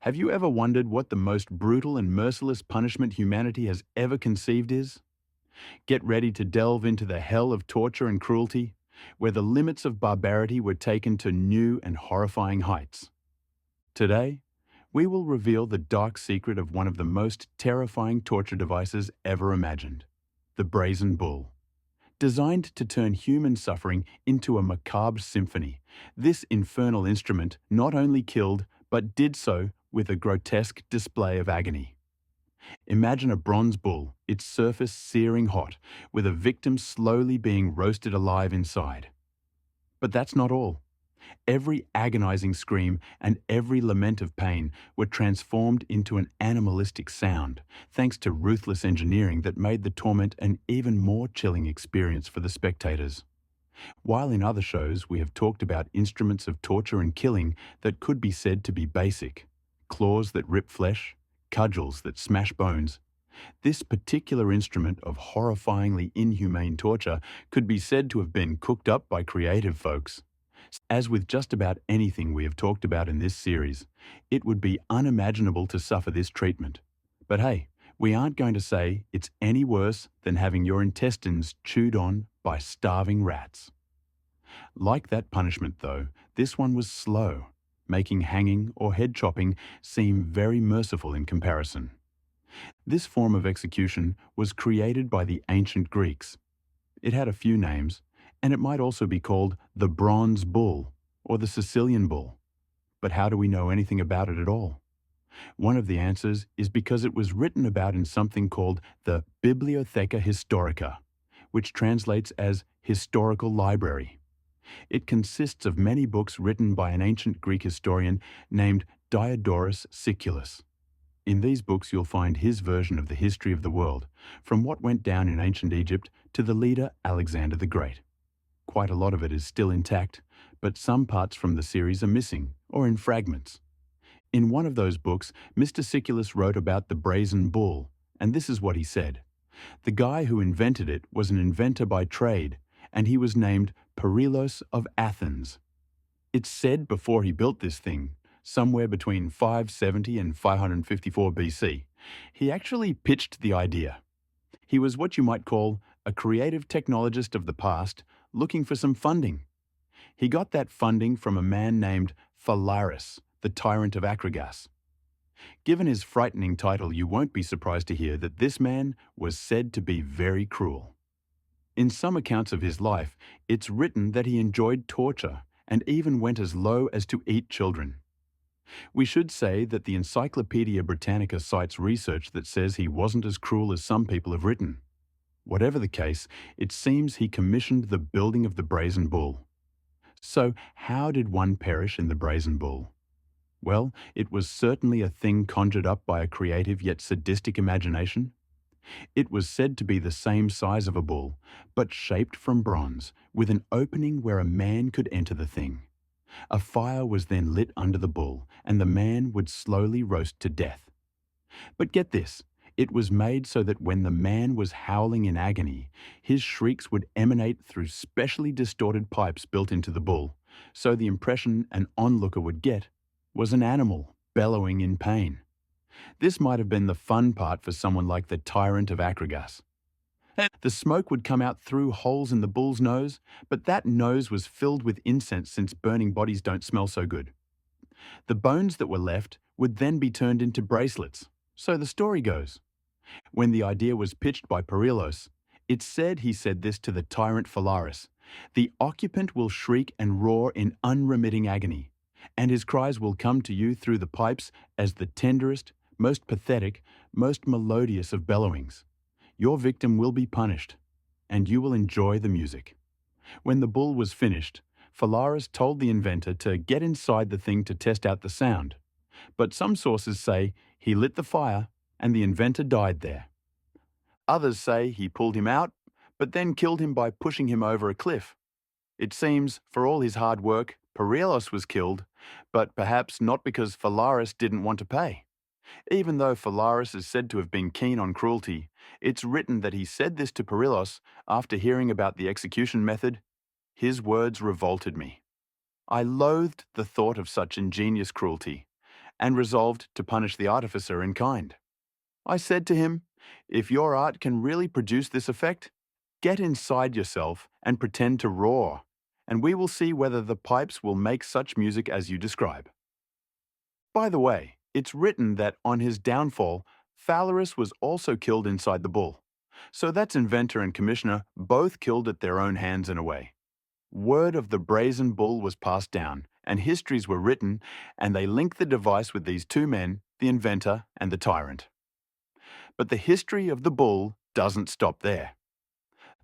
Have you ever wondered what the most brutal and merciless punishment humanity has ever conceived is? Get ready to delve into the hell of torture and cruelty, where the limits of barbarity were taken to new and horrifying heights. Today, we will reveal the dark secret of one of the most terrifying torture devices ever imagined, the Brazen Bull. Designed to turn human suffering into a macabre symphony, this infernal instrument not only killed, but did so with a grotesque display of agony. Imagine a bronze bull, its surface searing hot, with a victim slowly being roasted alive inside. But that's not all. Every agonizing scream and every lament of pain were transformed into an animalistic sound, thanks to ruthless engineering that made the torment an even more chilling experience for the spectators. While in other shows we have talked about instruments of torture and killing that could be said to be basic, claws that rip flesh, cudgels that smash bones, this particular instrument of horrifyingly inhumane torture could be said to have been cooked up by creative folks. As with just about anything we have talked about in this series, it would be unimaginable to suffer this treatment. But hey, we aren't going to say it's any worse than having your intestines chewed on by starving rats. Like that punishment though, this one was slow, making hanging or head chopping seem very merciful in comparison. This form of execution was created by the ancient Greeks. It had a few names, and it might also be called the Bronze Bull or the Sicilian Bull. But how do we know anything about it at all? One of the answers is because it was written about in something called the Bibliotheca Historica, which translates as historical library. It consists of many books written by an ancient Greek historian named Diodorus Siculus. In these books you'll find his version of the history of the world, from what went down in ancient Egypt to the leader Alexander the Great. Quite a lot of it is still intact, but some parts from the series are missing, or in fragments. In one of those books, Mr. Siculus wrote about the Brazen Bull, and this is what he said. The guy who invented it was an inventor by trade, and he was named Perilos of Athens. It's said before he built this thing, somewhere between 570 and 554 BC, he actually pitched the idea. He was what you might call a creative technologist of the past looking for some funding. He got that funding from a man named Phalaris, the tyrant of Akragas. Given his frightening title, you won't be surprised to hear that this man was said to be very cruel. In some accounts of his life, it's written that he enjoyed torture and even went as low as to eat children. We should say that the Encyclopedia Britannica cites research that says he wasn't as cruel as some people have written. Whatever the case, it seems he commissioned the building of the Brazen Bull. So, how did one perish in the Brazen Bull? Well, it was certainly a thing conjured up by a creative yet sadistic imagination. It was said to be the same size of a bull, but shaped from bronze, with an opening where a man could enter the thing. A fire was then lit under the bull, and the man would slowly roast to death. But get this. It was made so that when the man was howling in agony, his shrieks would emanate through specially distorted pipes built into the bull, so the impression an onlooker would get was an animal bellowing in pain. This might have been the fun part for someone like the tyrant of Akragas. The smoke would come out through holes in the bull's nose, but that nose was filled with incense since burning bodies don't smell so good. The bones that were left would then be turned into bracelets. So the story goes. When the idea was pitched by Perilos, it's said he said this to the tyrant Phalaris: "The occupant will shriek and roar in unremitting agony, and his cries will come to you through the pipes as the tenderest, most pathetic, most melodious of bellowings. Your victim will be punished, and you will enjoy the music." When the bull was finished, Phalaris told the inventor to get inside the thing to test out the sound. But some sources say he lit the fire and the inventor died there. Others say he pulled him out, but then killed him by pushing him over a cliff. It seems, for all his hard work, Perilos was killed, but perhaps not because Phalaris didn't want to pay. Even though Phalaris is said to have been keen on cruelty, it's written that he said this to Perilos after hearing about the execution method. His words revolted me. I loathed the thought of such ingenious cruelty, and resolved to punish the artificer in kind. I said to him, "If your art can really produce this effect, get inside yourself and pretend to roar, and we will see whether the pipes will make such music as you describe." By the way, it's written that on his downfall, Phalaris was also killed inside the bull. So that's inventor and commissioner both killed at their own hands in a way. Word of the Brazen Bull was passed down, and histories were written, and they linked the device with these two men, the inventor and the tyrant. But the history of the bull doesn't stop there.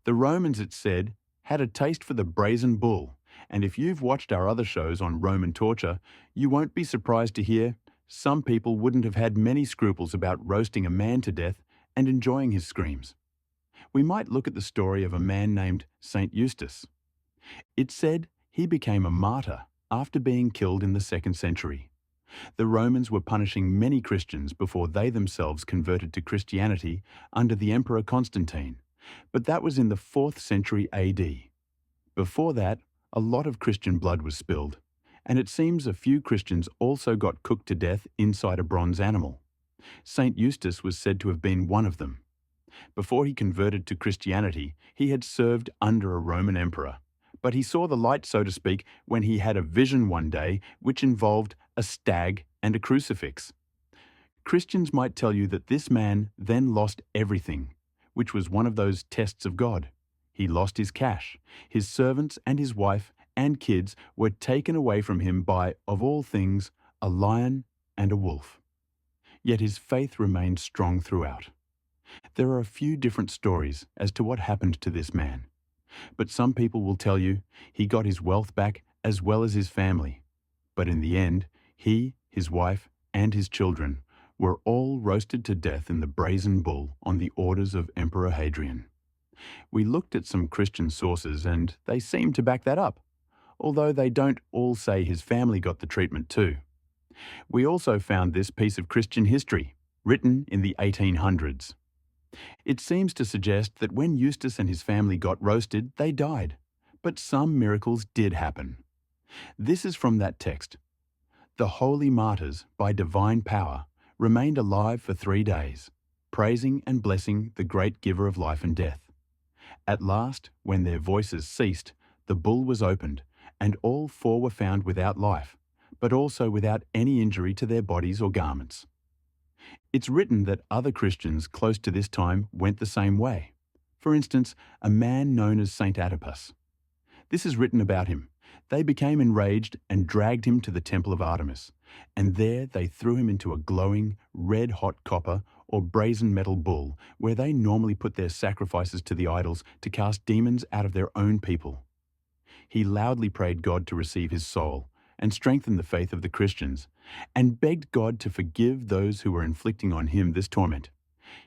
The Romans, it's said, had a taste for the Brazen Bull, and if you've watched our other shows on Roman torture, you won't be surprised to hear some people wouldn't have had many scruples about roasting a man to death and enjoying his screams. We might look at the story of a man named Saint Eustace. It's said he became a martyr after being killed in the 2nd century. The Romans were punishing many Christians before they themselves converted to Christianity under the Emperor Constantine, but that was in the 4th century AD. Before that, a lot of Christian blood was spilled, and it seems a few Christians also got cooked to death inside a bronze animal. Saint Eustace was said to have been one of them. Before he converted to Christianity, he had served under a Roman emperor, but he saw the light, so to speak, when he had a vision one day which involved a stag and a crucifix. Christians might tell you that this man then lost everything, which was one of those tests of God. He lost his cash, his servants and his wife and kids were taken away from him by, of all things, a lion and a wolf. Yet his faith remained strong throughout. There are a few different stories as to what happened to this man, but some people will tell you he got his wealth back as well as his family. But in the end, he, his wife, and his children were all roasted to death in the Brazen Bull on the orders of Emperor Hadrian. We looked at some Christian sources and they seem to back that up, although they don't all say his family got the treatment too. We also found this piece of Christian history, written in the 1800s. It seems to suggest that when Eustace and his family got roasted, they died, but some miracles did happen. This is from that text. The holy martyrs, by divine power, remained alive for 3 days, praising and blessing the great giver of life and death. At last, when their voices ceased, the bull was opened, and all 4 were found without life, but also without any injury to their bodies or garments. It's written that other Christians close to this time went the same way. For instance, a man known as Saint Atticus. This is written about him. They became enraged and dragged him to the temple of Artemis, and there they threw him into a glowing, red-hot copper or brazen metal bull, where they normally put their sacrifices to the idols to cast demons out of their own people. He loudly prayed God to receive his soul and strengthen the faith of the Christians, and begged God to forgive those who were inflicting on him this torment.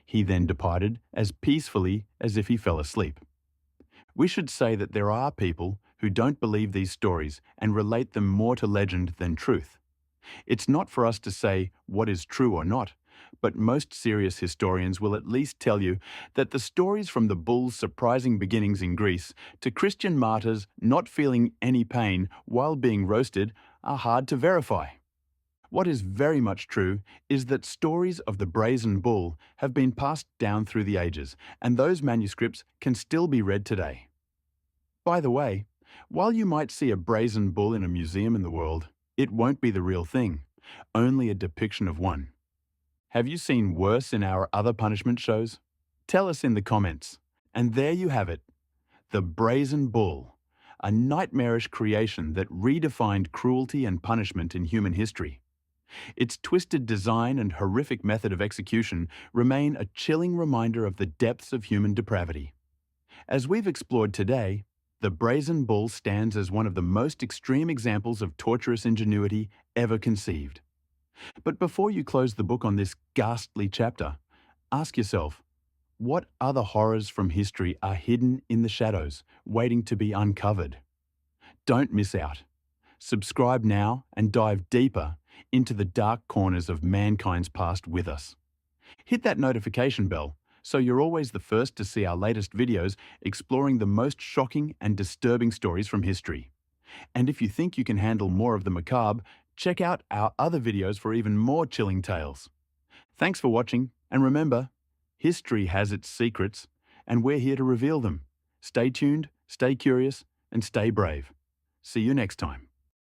He then departed as peacefully as if he fell asleep. We should say that there are people who don't believe these stories and relate them more to legend than truth. It's not for us to say what is true or not, but most serious historians will at least tell you that the stories from the bull's surprising beginnings in Greece to Christian martyrs not feeling any pain while being roasted are hard to verify. What is very much true is that stories of the Brazen Bull have been passed down through the ages, and those manuscripts can still be read today. By the way, while you might see a Brazen Bull in a museum in the world, it won't be the real thing, only a depiction of one. Have you seen worse in our other punishment shows? Tell us in the comments. And there you have it, the Brazen Bull, a nightmarish creation that redefined cruelty and punishment in human history. Its twisted design and horrific method of execution remain a chilling reminder of the depths of human depravity. As we've explored today, the Brazen Bull stands as one of the most extreme examples of torturous ingenuity ever conceived. But before you close the book on this ghastly chapter, ask yourself, what other horrors from history are hidden in the shadows, waiting to be uncovered? Don't miss out. Subscribe now and dive deeper into the dark corners of mankind's past with us. Hit that notification bell so you're always the first to see our latest videos exploring the most shocking and disturbing stories from history. And if you think you can handle more of the macabre, Check out our other videos for even more chilling tales. Thanks for watching, and remember, history has its secrets, and we're here to reveal them. Stay tuned, stay curious, and stay brave. See you next time.